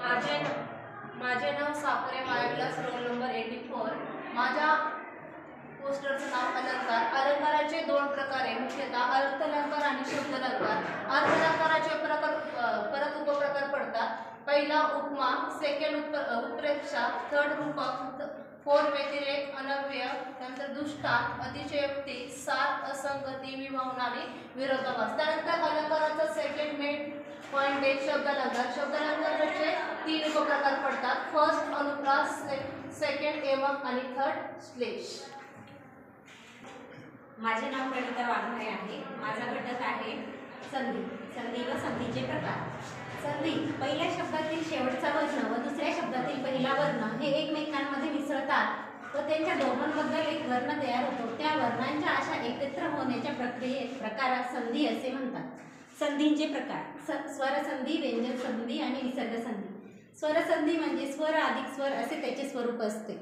माझे माझे नाव Sakhare बायोक्लास roll number 84। माझ्या पोस्टरचं नाव अलंकार। अलंकाराचे दोन प्रकार आहे, मुख्यतः अर्थालंकार आणि शब्दालंकार। अर्थालंकाराचे परत उपप्रकार पडतात। पहिला उपमा, सेकंड उत्प्रेक्षा, थर्ड रूपक, फोर व्यतिरेक, अनव्यय, नंतर दृष्टांत, अतिशयोक्ती, सार, असंगती, विभावना आणि विरोधाभास। त्यानंतर अलंकाराचा सेकंड मेन पॉइंट आहे शब्दालंकार। शब्दालंकाराचे तीन उपप्रकार पडतात। फर्स्ट अनुप्रास, सेकंड एवम आणि थर्ड श्लेष। माझे नाव प्रणिता वाघमारे आहे। माझा घटक आहे संधी। संधी व संधीचे प्रकार। संधी, पहिल्या शब्दातील शेवटचा वर्ण व दुसऱ्या शब्दातील पहिला वर्ण हे एकमेकांमध्ये मिसळतात व त्यांच्या दोघांबद्दल एक वर्ण तयार होतो। त्या वर्णांच्या अशा एकत्र होण्याच्या प्रकारास संधी असे म्हणतात। संधींचे प्रकार: स्वरसंधी, व्यंजन संधी आणि विसर्ग संधी। स्वरसंधी म्हणजे स्वर अधिक स्वर असे त्याचे स्वरूप असते।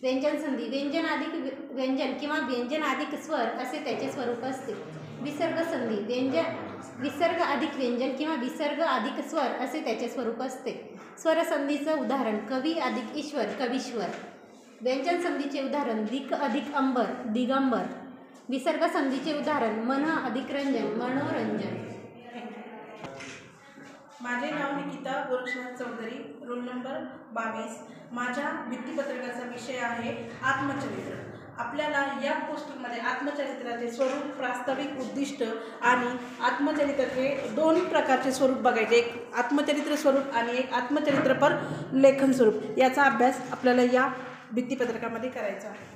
व्यंजन संधी, व्यंजन अधिक व्यंजन किंवा व्यंजन अधिक स्वर असे त्याचे स्वरूप असते। विसर्ग संधी, विसर्ग अधिक व्यंजन किंवा विसर्ग अधिक स्वर असे त्याचे स्वरूप असते। स्वरसंधीचं उदाहरण: कवी अधिक ईश्वर, कवीश्वर। व्यंजन संधीचे उदाहरण: दिक अधिक अंबर, दिगंबर। विसर्ग संधीचे उदाहरण: मन अधिक रंजन, मनोरंजन। माझे नाव निकिता गोरक्षनाथ चौधरी, रोल नंबर 22। माझ्या भित्तीपत्रकाचा विषय आहे आत्मचरित्र। आपल्याला या पोस्टरमध्ये आत्मचरित्राचे स्वरूप, प्रास्ताविक, उद्दिष्ट आणि आत्मचरित्राचे दोन प्रकारचे स्वरूप बघायचे, एक आत्मचरित्र स्वरूप आणि एक आत्मचरित्रपर लेखन स्वरूप। याचा अभ्यास आपल्याला या भित्तीपत्रकामध्ये करायचा आहे।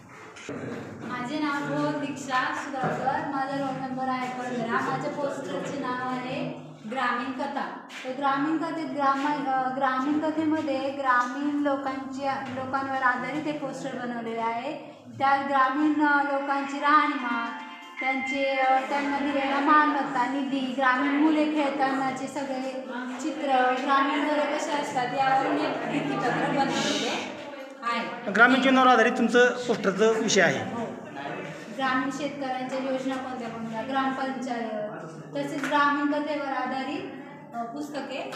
माझे नाव दीक्षा सुधाकर, माझा रोल नंबर आहे 15। माझ्या पोस्टरचे नाव आहे ग्रामीण कथा। तर ग्रामीण कथेमध्ये ग्रामीण लोकांवर आधारित हे पोस्टर बनवलेले आहे। त्या ग्रामीण लोकांची राहणीमान, त्यांना दिलेला मालमत्ता, निधी, ग्रामीण मुले खेळतानाचे सगळे चित्र, ग्रामीण घरं कसे असतात यावरून एक भित्तीपत्र बनवलेले आहे। ग्रामीण जीवनावर आधारित तुमचं पोस्टरचा विषय आहे। ग्रामीण शेतकऱ्यांच्या योजना कोणत्या, ग्रामपंचायत, तसेच ग्रामीण कथेवर आधारित पुस्तके।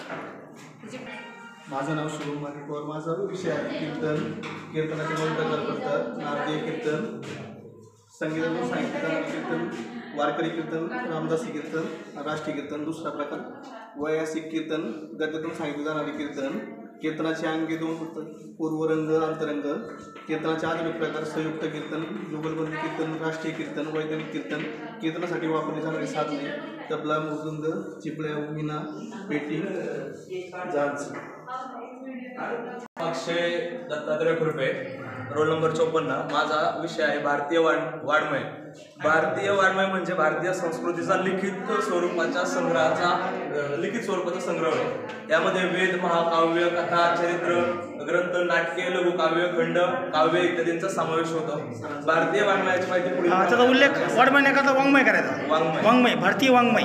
माझं नाव शुभम मार्केटवर। माझा विषय आहे कीर्तन। कीर्तनाचे दोन प्रकार पडतात: नारदीय कीर्तन, संगीतातून सांगितलं कीर्तन, वारकरी कीर्तन, रामदासी कीर्तन, राष्ट्रीय कीर्तन। दुसरा प्रकार वैयासिक कीर्तन, गद्यातून सांगितले जाणारे कीर्तन। कीर्तनाचे अंगे दोन पडतात: पूर्वरंग, अंतरंग। कीर्तनाचे आधुनिक प्रकार: संयुक्त कीर्तन, जुगलबंद कीर्तन, राष्ट्रीय कीर्तन, वैज्ञानिक कीर्तन। कीर्तनासाठी वापरली जाणारी साधने: तबला, मृदुंग, चिपळ्या, वीणा, पेटी, झांज। अक्षय दत्तात्रय खुरपे, रोल नंबर 54। माझा विषय आहे भारतीय वाङ्मय। भारतीय वाङ्मय म्हणजे भारतीय संस्कृतीचा लिखित स्वरूपाचा संग्रह आहे। यामध्ये वेद, महाकाव्य, कथा, चरित्र ग्रंथ, नाटके, लघुकाव्य, खंड, काव्य इत्यादींचा समावेश होतो। भारतीय वाङ्मयाची माहिती पुढील त्याचा उल्लेख वाङ्मय करायचा। वाङ्मय, भारतीय वाङ्मय।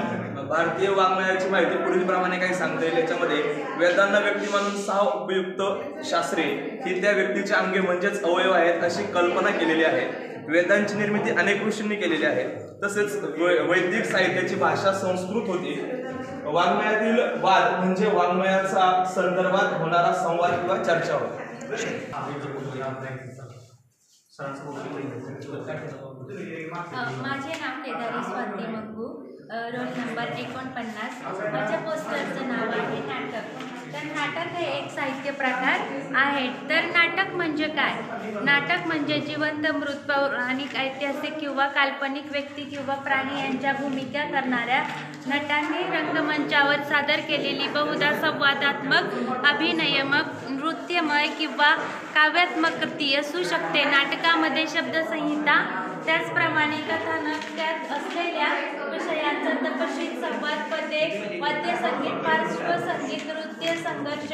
भारतीय वाङ्मयाची माहिती पुढील प्रमाणे काही सांगता येईल। याच्यामध्ये वेदांना व्यक्ती मानून 6 उपयुक्त शास्त्रे ही त्या व्यक्तीचे अंगे म्हणजेच अवयव आहेत अशी कल्पना केलेली आहे। वेदांची निर्मिती अनेक ऋषींनी केलेली आहे। तसेच वैदिक साहित्याची भाषा संस्कृत होती। वाङ्मयातील वाद म्हणजे वाङ्मयाचा संदर्भात होणारा संवाद किंवा चर्चा होय। माझे नाव केदारी स्वाती मग्गू, रोल नंबर 49। माझ्या पोस्टरचं नाव आहे नाटक। तर नाटक हे एक साहित्य प्रकार आहे। तर नाटक म्हणजे काय? नाटक म्हणजे जिवंत, मृत, पौराणिक, ऐतिहासिक किंवा काल्पनिक व्यक्ती किंवा प्राणी यांच्या भूमिका करणाऱ्या नटांनी रंगमंचावर सादर केलेली बहुधा संवादात्मक, अभिनयमक, नृत्यमय किंवा काव्यात्मक कृती असू शकते। नाटकामध्ये शब्दसंहिता, त्याचप्रमाणे कथानक, त्यात असलेल्या विषयांचा तपशील, संवाद, पदे, वाद्यसंगीत, पार्श्वसंगीत, नृत्य, संघर्ष,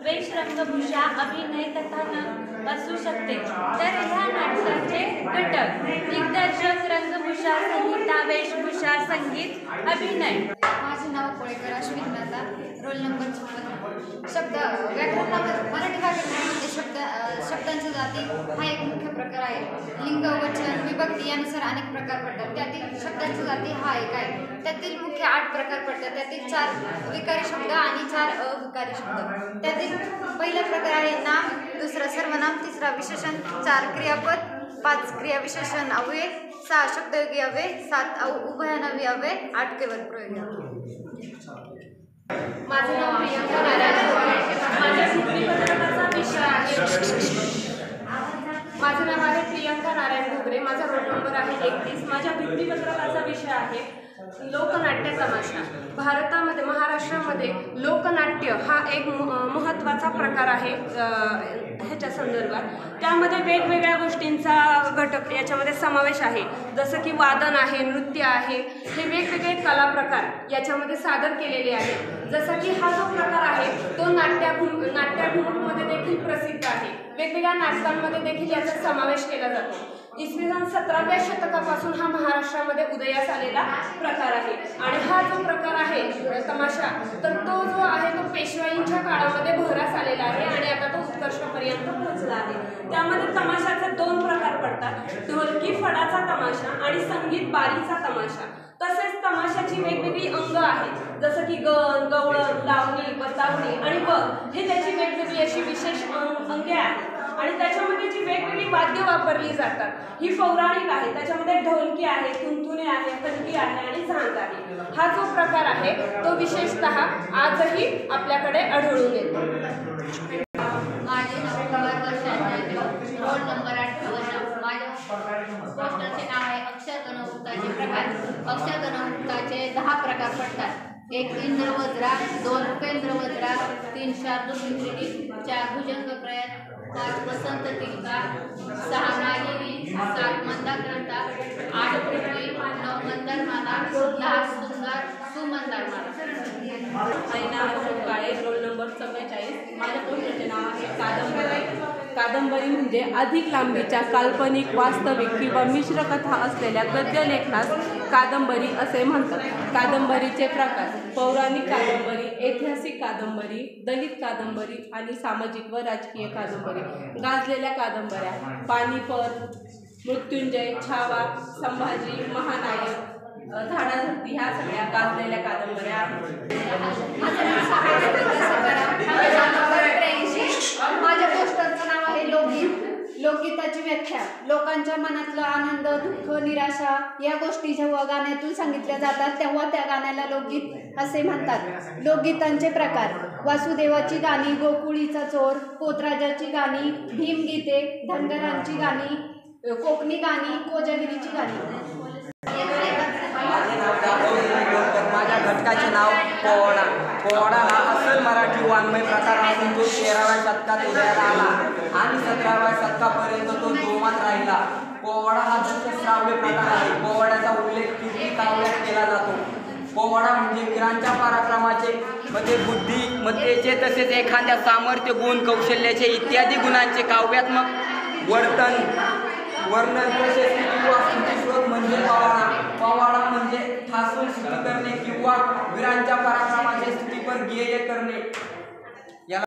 वेश, रंगभूषा, अभिनय, कथानक असू शकते। तर ह्या नाटकाचे घटक: दिग्दर्शक, रंगभूषा, संहिता, वेशभूषा, संगीत, अभिनय। माझे नाव कोळेकर अश्विन मेहता, रोल नंबर 54। व्याकरणामध्ये मराठी व्याकरणामध्ये शब्दांच्या जाती हा एक मुख्य प्रकार आहे। लिंग, वचन, विभक्ती यानुसार अनेक प्रकार पडतात। त्यातील शब्दांच्या जाती हा एक आहे। त्यातील मुख्य 8 प्रकार पडतात। त्यातील 4 विकारी शब्द आणि 4 अविकारी शब्द। त्यातील पहिला प्रकार आहे नाम, दुसरा सर्वनाम, तिसरा विशेषण, 4 क्रियापद, 5 क्रियाविशेषण अव्यय, 6 शब्दयोगी अव्यय, 7 उभयनामी अव्यय, 8 केवळ प्रयोगी अव्यय. माझं नाव प्रियंका नारायण घुगरे. माझ्या भित्तीपत्रकाचा विषय आहे. माझं नाव आहे प्रियंका नारायण घुगरे. माझा रोल नंबर आहे 31. माझ्या भित्तीपत्रकाचा विषय आहे लोकनाट्य तमाशा. भारतामध्ये महाराष्ट्रामध्ये लोकनाट्य हा एक महत्त्वाचा प्रकार आहे ह्याच्या संदर्भात. त्यामध्ये वेगवेगळ्या गोष्टींचा घटक याच्यामध्ये समावेश आहे, जसं की वादन आहे, नृत्य आहे, हे वेगवेगळे कला प्रकार याच्यामध्ये सादर केलेले आहेत. जसं की हा जो प्रकार आहे तो नाट्यभूमीमध्ये देखील प्रसिद्ध आहे. वेगवेगळ्या नाटकांमध्ये देखील याचा समावेश केला जातो. इसवी सन 17व्या शतकापासून हा महाराष्ट्रामध्ये उदयास आलेला प्रकार आहे. आणि हा जो प्रकार आहे तमाशा, तर तो जो आहे तो पेशवाईंच्या काळामध्ये बहरास आलेला आहे आणि आता तो उत्कर्षापर्यंत पोहोचला आहे. त्यामध्ये तमाशाचे 2 प्रकार पडतात, ढोलकी फडाचा तमाशा आणि संगीत बारीचा तमाशा. तसेच तमाशाची वेगवेगळी अंग आहेत, जसं की गण, गवळण, लावणी, बतावणी आणि बग, हे त्याची वेगवेगळी अशी विशेष अंगे आहेत. आणि त्याच्यामध्ये जी वेगवेगळी वाद्य वापरली जातात ही पौराणिक आहे. त्याच्यामध्ये ढोलकी आहे, तुंतुणे आहे, कणकी आहे आणि झांज आहे. हा जो प्रकार आहे तो विशेषतः आजही आपल्याकडे आढळून येतो. माझे नाव कुमार वर्षांचे, रोल नंबर 58. माझ्या पोस्टरचे नाव आहे अक्षर गणमुक्ताचे प्रकार. अक्षर गणमुक्ताचे 10 प्रकार पडतात. 1 इंद्रवज्रा, 2 उपेंद्र वज्रा, 3 शार्दूलविक्रीडी, 4 भुजंग प्रयत्न, 5 वसंत तिलका, 6 नागिनी, 7 मंदाक्रांता, 8 पृथ्वी, 9 मंदारमाला, 10 सुमंदारमाला. आईना अशोक काळे, रोल नंबर 44. माझ्या पोस्टरचे नाव आहे कादंबरी. कादंबरी म्हणजे अधिक लांबीच्या काल्पनिक, वास्तविक किंवा मिश्र कथा असलेल्या गद्यलेखनास कादंबरी असे म्हणतात. कादंबरीचे प्रकार: पौराणिक कादंबरी, ऐतिहासिक कादंबरी, दलित कादंबरी आणि सामाजिक व राजकीय कादंबरी. गाजलेल्या कादंबऱ्या: पानिपत, मृत्युंजय, छावा, संभाजी, महानायक, झाडाझडती, ह्या सगळ्या गाजलेल्या कादंबऱ्या आहेत. माझ्या पोस्टरचं नाव आहे लोकगीत. लोकगीताची व्याख्या: लोकांच्या मनातलं आनंद, दुःख, निराशा या गोष्टी जेव्हा गाण्यातून सांगितल्या जातात तेव्हा त्या गाण्याला लोकगीत असे म्हणतात. लोकगीतांचे प्रकार: वासुदेवाची गाणी, गोकुळीचा चोर, पोतराजाची गाणी, भीमगीते, धनगरांची गाणी, कोकणी गाणी, कोजागिरीची गाणी. माझ्या घटकाचे नाव पोवाडा. पोवाडा हा असल मराठी वाङ्मय प्रकार असून तो 13व्या शतकात उदयाला आला आणि 17व्या शतकापर्यंत तो जोमात राहिला. पोवाडा हा दृश्यश्राव्य प्रकार आहे. पोवाड्याचा उल्लेख कीर्ती काव्यात केला जातो. पोवाडा म्हणजे वीरांच्या पराक्रमाचे, म्हणजे बुद्धिमत्तेचे तसेच एखाद्या सामर्थ्य, गुण, कौशल्याचे इत्यादी गुणांचे काव्यात्मक वर्णन, प्रशस्ती किंवा स्तुतिस्रोत म्हणजे पोवाडा. पोवाडा म्हणजे ठासून स्तुती करणे किंवा वीरांच्या पराक्रमाचे स्तुतीपर गेय करणे.